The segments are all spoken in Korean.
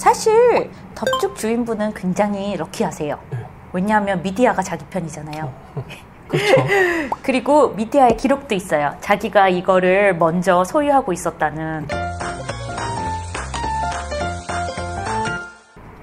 사실 덥죽 주인분은 굉장히 럭키하세요. 왜냐하면 미디어가 자기 편이잖아요. 그렇죠. 그리고 미디어의 기록도 있어요. 자기가 이거를 먼저 소유하고 있었다는.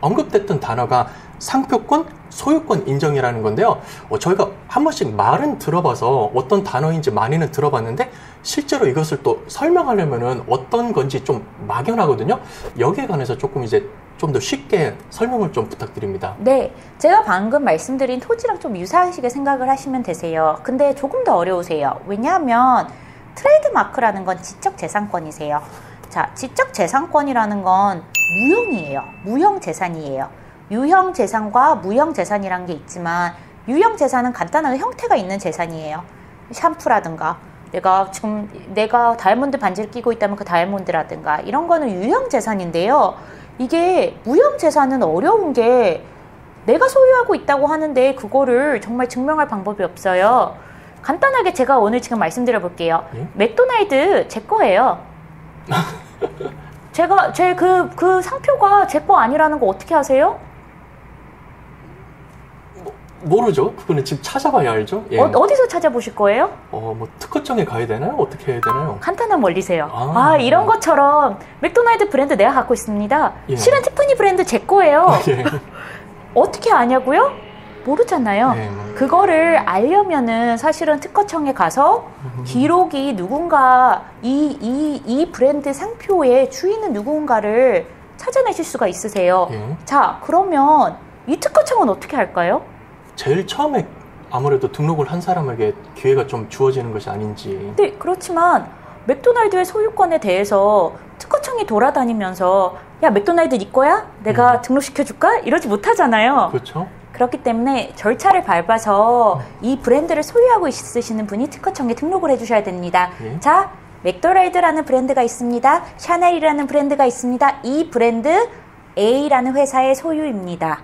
언급됐던 단어가 상표권, 소유권 인정이라는 건데요. 저희가 한 번씩 말은 들어봐서 어떤 단어인지 많이는 들어봤는데 실제로 이것을 또 설명하려면은 어떤 건지 좀 막연하거든요. 여기에 관해서 조금 이제 좀 더 쉽게 설명을 좀 부탁드립니다. 네, 제가 방금 말씀드린 토지랑 좀 유사하시게 생각을 하시면 되세요. 근데 조금 더 어려우세요. 왜냐하면 트레이드마크라는 건 지적재산권이세요. 자, 지적재산권이라는 건 무형이에요. 무형재산이에요. 유형재산과 무형재산이라는 게 있지만 유형재산은 간단하게 형태가 있는 재산이에요. 샴푸라든가 내가 다이아몬드 반지를 끼고 있다면 그 다이아몬드라든가 이런 거는 유형재산인데요. 이게 무형재산은 어려운 게 내가 소유하고 있다고 하는데 그거를 정말 증명할 방법이 없어요. 간단하게 제가 오늘 지금 말씀드려 볼게요. 맥도날드 제 거예요. 그 상표가 제 거 아니라는 거 어떻게 아세요? 모르죠. 그거는 지금 찾아봐야 알죠. 예. 어디서 찾아보실 거예요? 뭐 특허청에 가야 되나요? 어떻게 해야 되나요? 간단한 원리세요. 이런 것처럼 맥도날드 브랜드 내가 갖고 있습니다. 예. 실은 티ffany 브랜드 제 거예요. 예. 어떻게 아냐고요? 모르잖아요. 예. 그거를 알려면은 사실은 특허청에 가서 기록이 누군가 이 브랜드 상표의 주인은 누군가를 찾아내실 수가 있으세요. 예. 자, 그러면 이 특허청은 어떻게 할까요? 제일 처음에 아무래도 등록을 한 사람에게 기회가 좀 주어지는 것이 아닌지. 네, 그렇지만 맥도날드의 소유권에 대해서 특허청이 돌아다니면서 야, 맥도날드 네 거야? 내가 등록시켜줄까? 이러지 못하잖아요. 그렇죠. 그렇기 때문에 절차를 밟아서 이 브랜드를 소유하고 있으시는 분이 특허청에 등록을 해주셔야 됩니다. 예. 자, 맥도날드라는 브랜드가 있습니다. 샤넬이라는 브랜드가 있습니다. 이 브랜드 A라는 회사의 소유입니다.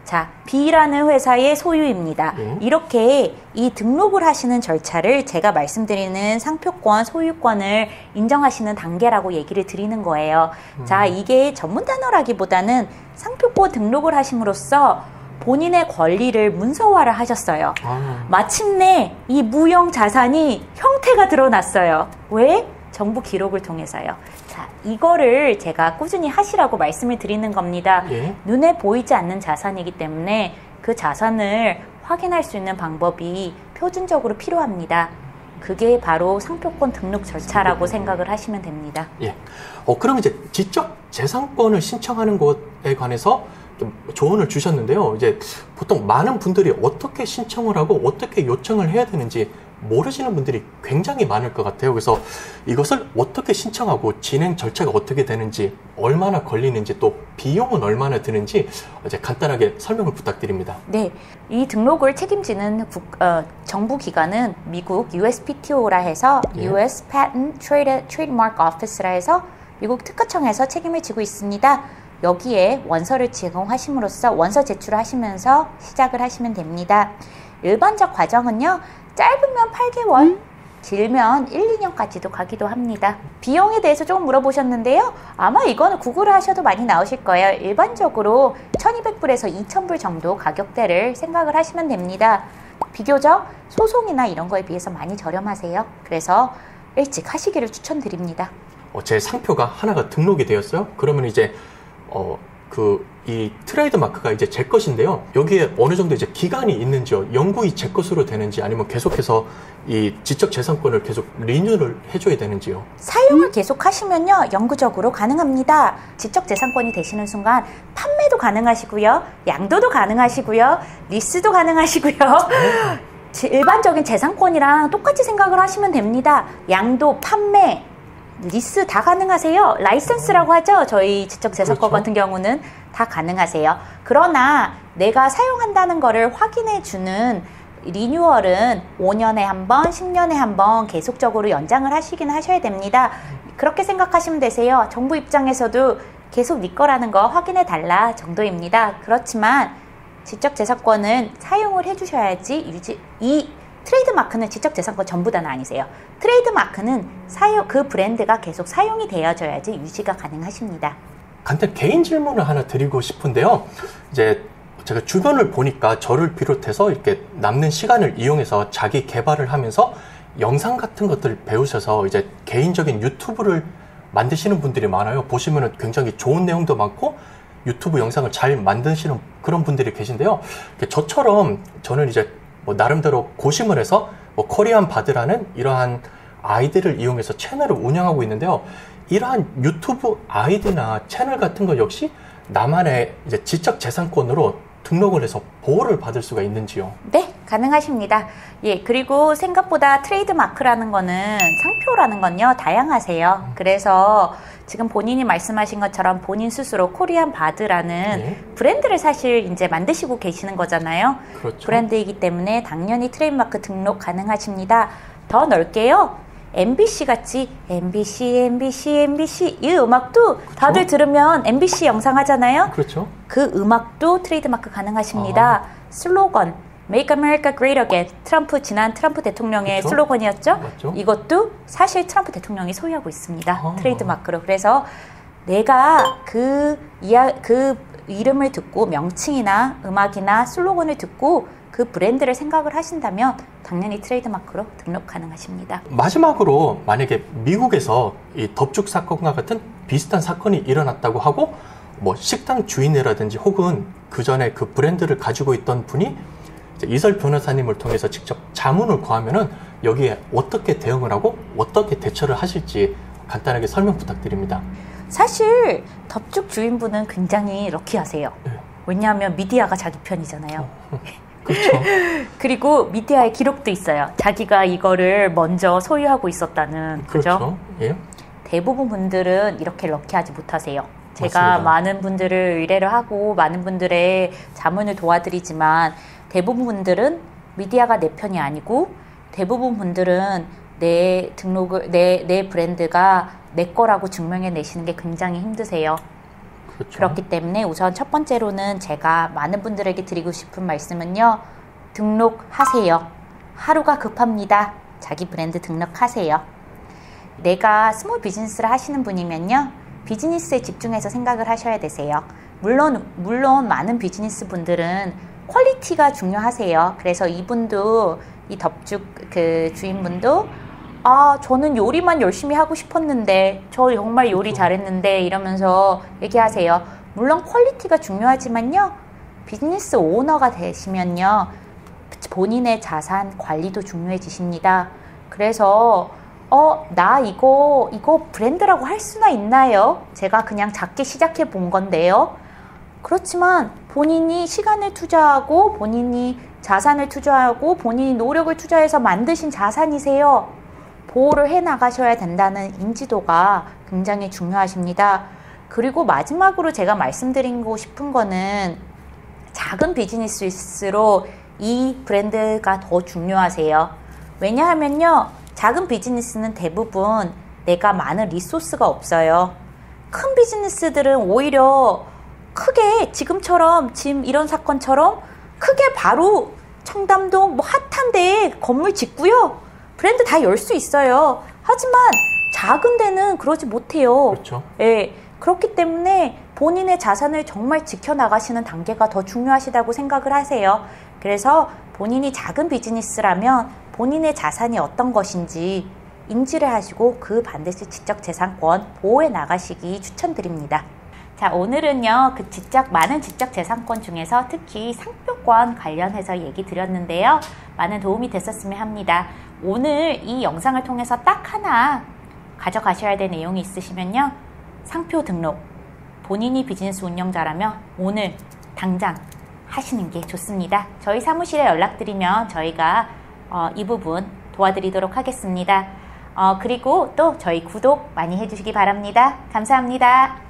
자, B라는 회사의 소유입니다. 이렇게 이 등록을 하시는 절차를 제가 말씀드리는 상표권, 소유권을 인정하시는 단계라고 얘기를 드리는 거예요. 자, 이게 전문 단어라기보다는 상표권 등록을 하심으로써 본인의 권리를 문서화를 하셨어요. 마침내 이 무형 자산이 형태가 드러났어요. 왜? 정부 기록을 통해서요. 자, 이거를 제가 꾸준히 하시라고 말씀을 드리는 겁니다. 예. 눈에 보이지 않는 자산이기 때문에 그 자산을 확인할 수 있는 방법이 표준적으로 필요합니다. 그게 바로 상표권 등록 절차라고 생각을 하시면 됩니다. 예. 그럼 이제 지적 재산권을 신청하는 것에 관해서 좀 조언을 주셨는데요. 이제 보통 많은 분들이 어떻게 신청을 하고 어떻게 요청을 해야 되는지 모르시는 분들이 굉장히 많을 것 같아요. 그래서 이것을 어떻게 신청하고 진행 절차가 어떻게 되는지, 얼마나 걸리는지, 또 비용은 얼마나 드는지 이제 간단하게 설명을 부탁드립니다. 네, 이 등록을 책임지는 정부 기관은 미국 USPTO라 해서 예. US Patent Trademark Office라 해서 미국 특허청에서 책임을 지고 있습니다. 여기에 원서를 제공하심으로써 원서 제출을 하시면서 시작을 하시면 됩니다. 일반적 과정은요, 짧으면 8개월, 길면 1, 2년까지도 가기도 합니다. 비용에 대해서 조금 물어보셨는데요. 아마 이거는 구글을 하셔도 많이 나오실 거예요. 일반적으로 1200불에서 2000불 정도 가격대를 생각을 하시면 됩니다. 비교적 소송이나 이런 거에 비해서 많이 저렴하세요. 그래서 일찍 하시기를 추천드립니다. 제 상표가 하나가 등록이 되었어요. 그러면 이제 이 트레이드 마크가 이제 제 것인데요. 여기에 어느 정도 이제 기간이 있는지요? 영구히 제 것으로 되는지, 아니면 계속해서 이 지적 재산권을 계속 리뉴를 해줘야 되는지요? 사용을 계속 하시면요, 영구적으로 가능합니다. 지적 재산권이 되시는 순간 판매도 가능하시고요, 양도도 가능하시고요, 리스도 가능하시고요. 일반적인 재산권이랑 똑같이 생각을 하시면 됩니다. 양도, 판매, 리스 다 가능하세요. 라이센스라고 하죠. 저희 지적재산권 그렇죠. 같은 경우는 다 가능하세요. 그러나 내가 사용한다는 거를 확인해주는 리뉴얼은 5년에 한 번, 10년에 한 번 계속적으로 연장을 하시긴 하셔야 됩니다. 그렇게 생각하시면 되세요. 정부 입장에서도 계속 네 거라는 거 확인해 달라 정도입니다. 그렇지만 지적재산권은 사용을 해주셔야지 이 트레이드마크는 지적재산권 전부 다는 아니세요. 트레이드마크는 그 브랜드가 계속 사용이 되어져야지 유지가 가능하십니다. 간단히 개인 질문을 하나 드리고 싶은데요. 이제 제가 주변을 보니까 저를 비롯해서 이렇게 남는 시간을 이용해서 자기 개발을 하면서 영상 같은 것들을 배우셔서 이제 개인적인 유튜브를 만드시는 분들이 많아요. 보시면은 굉장히 좋은 내용도 많고 유튜브 영상을 잘 만드시는 그런 분들이 계신데요. 저처럼 저는 이제 뭐 나름대로 고심을 해서 뭐 코리안 바드라는 이러한 아이디를 이용해서 채널을 운영하고 있는데요. 이러한 유튜브 아이디나 채널 같은 거 역시 나만의 이제 지적 재산권으로 등록을 해서 보호를 받을 수가 있는지요? 네, 가능하십니다. 예, 그리고 생각보다 트레이드 마크라는 거는 상표라는 건요, 다양하세요. 그래서 지금 본인이 말씀하신 것처럼 본인 스스로 코리안 바드라는 네. 브랜드를 사실 이제 만드시고 계시는 거잖아요. 그렇죠. 브랜드이기 때문에 당연히 트레이드 마크 등록 가능하십니다. 더 넓게요. MBC 같이 MBC 이 음악도 그렇죠? 다들 들으면 MBC 영상 하잖아요. 그렇죠. 그 음악도 트레이드마크 가능하십니다. 슬로건 Make America Great Again, 지난 트럼프 대통령의 그렇죠? 슬로건이었죠. 맞죠? 이것도 사실 트럼프 대통령이 소유하고 있습니다. 트레이드마크로. 그래서 내가 그 이름을 듣고 명칭이나 음악이나 슬로건을 듣고 그 브랜드를 생각을 하신다면 당연히 트레이드마크로 등록 가능하십니다. 마지막으로 만약에 미국에서 이 덥죽 사건과 같은 비슷한 사건이 일어났다고 하고 뭐 식당 주인이라든지 혹은 그 전에 그 브랜드를 가지고 있던 분이 이설 변호사님을 통해서 직접 자문을 구하면은 여기에 어떻게 대응을 하고 어떻게 대처를 하실지 간단하게 설명 부탁드립니다. 사실 덥죽 주인분은 굉장히 럭키하세요. 네. 왜냐하면 미디어가 자기 편이잖아요. 그렇죠. 그리고 미디어의 기록도 있어요. 자기가 이거를 먼저 소유하고 있었다는. 그렇죠. 예. 대부분 분들은 이렇게 럭키하지 못하세요. 제가 맞습니다. 많은 분들을 의뢰를 하고 많은 분들의 자문을 도와드리지만 대부분 분들은 미디어가 내 편이 아니고 대부분 분들은 내 브랜드가 내 거라고 증명해 내시는 게 굉장히 힘드세요. 그렇죠. 그렇기 때문에 우선 첫 번째로는 제가 많은 분들에게 드리고 싶은 말씀은요. 등록하세요. 하루가 급합니다. 자기 브랜드 등록하세요. 내가 스몰 비즈니스를 하시는 분이면요. 비즈니스에 집중해서 생각을 하셔야 되세요. 물론 많은 비즈니스 분들은 퀄리티가 중요하세요. 그래서 이분도 이 덥죽 그 주인분도 저는 요리만 열심히 하고 싶었는데 저 정말 요리 잘했는데 이러면서 얘기하세요. 물론 퀄리티가 중요하지만요. 비즈니스 오너가 되시면요. 본인의 자산 관리도 중요해지십니다. 그래서 나 이거 브랜드라고 할 수나 있나요? 제가 그냥 작게 시작해 본 건데요. 그렇지만 본인이 시간을 투자하고 본인이 자산을 투자하고 본인이 노력을 투자해서 만드신 자산이세요. 보호를 해 나가셔야 된다는 인지도가 굉장히 중요하십니다. 그리고 마지막으로 제가 말씀드리고 싶은 거는 작은 비즈니스일수록 이 브랜드가 더 중요하세요. 왜냐하면요. 작은 비즈니스는 대부분 내가 많은 리소스가 없어요. 큰 비즈니스들은 오히려 크게 지금 이런 사건처럼 크게 바로 청담동 핫한 데에 건물 짓고요. 브랜드 다 열 수 있어요. 하지만 작은 데는 그러지 못해요. 그렇죠. 예, 그렇기 때문에 본인의 자산을 정말 지켜나가시는 단계가 더 중요하시다고 생각을 하세요. 그래서 본인이 작은 비즈니스라면 본인의 자산이 어떤 것인지 인지를 하시고 그 반드시 지적재산권 보호해 나가시기 추천드립니다. 자, 오늘은요, 많은 지적재산권 중에서 특히 상표권 관련해서 얘기 드렸는데요. 많은 도움이 됐었으면 합니다. 오늘 이 영상을 통해서 딱 하나 가져가셔야 될 내용이 있으시면요. 상표 등록. 본인이 비즈니스 운영자라면 오늘 당장 하시는 게 좋습니다. 저희 사무실에 연락드리면 저희가 이 부분 도와드리도록 하겠습니다. 그리고 또 저희 구독 많이 해주시기 바랍니다. 감사합니다.